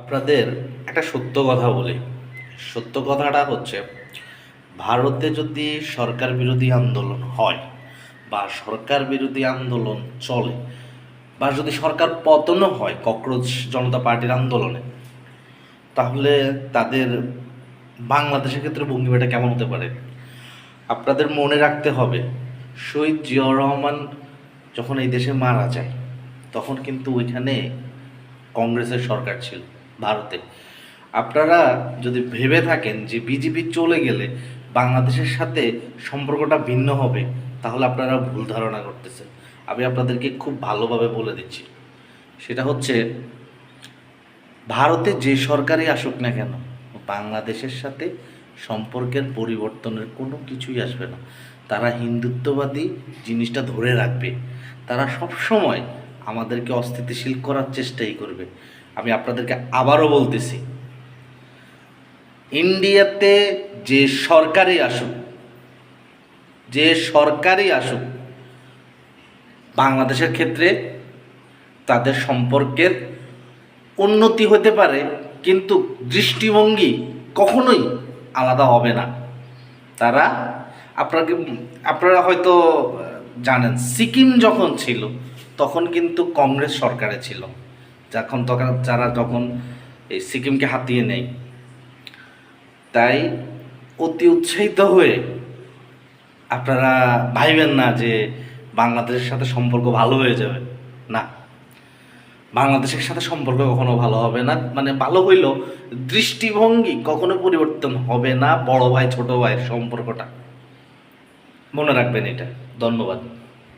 আপনাদের একটা সত্য কথা বলি। সত্য কথাটা হচ্ছে, ভারতে যদি সরকার বিরোধী আন্দোলন হয় বা সরকার বিরোধী আন্দোলন চলে বা যদি সরকার পতনও হয় ককরোচ জনতা পার্টির আন্দোলনে, তাহলে তাদের বাংলাদেশের ক্ষেত্রে ভঙ্গিমাটা কেমন হতে পারে আপনাদের মনে রাখতে হবে। শহীদ জিয়াউর রহমান যখন এই দেশে মারা যায়, তখন কিন্তু ওইখানে কংগ্রেসের সরকার ছিল ভারতে। আপনারা যদি ভেবে থাকেন যে বিজেপি চলে গেলে বাংলাদেশের সাথে সম্পর্কটা ভিন্ন হবে, তাহলে আপনারা ভুল ধারণা করতেছেন। আমি আপনাদেরকে খুব ভালোভাবে বলে দিচ্ছি, সেটা হচ্ছে ভারতে যে সরকারই আসুক না কেন, বাংলাদেশের সাথে সম্পর্কের পরিবর্তনের কোনো কিছুই আসবে না। তারা হিন্দুত্ববাদী জিনিসটা ধরে রাখবে। তারা সব সময় আমাদেরকে অস্থিতিশীল করার চেষ্টাই করবে। আমি আপনাদেরকে আবারও বলতেছি, ইন্ডিয়াতে যে সরকারই আসুক, যে সরকারই আসুক, বাংলাদেশের ক্ষেত্রে তাদের সম্পর্কের উন্নতি হতে পারে, কিন্তু দৃষ্টিভঙ্গি কখনোই আলাদা হবে না। তারা আপনাকে আপনারা হয়তো জানেন, সিকিম যখন ছিল তখন কিন্তু কংগ্রেস সরকারে ছিল। তখন যারা যখন এই সিকিমকে হাতিয়ে নেয়, তাই অতি উৎসাহিত হয়ে আপনারা ভাইবেন না যে বাংলাদেশের সাথে সম্পর্ক ভালো হয়ে যাবে। না, বাংলাদেশের সাথে সম্পর্ক কখনো ভালো হবে না। মানে ভালো হইলেও দৃষ্টিভঙ্গি কখনো পরিবর্তন হবে না। বড় ভাই ছোট ভাইয়ের সম্পর্কটা মনে রাখবেন এটা। ধন্যবাদ।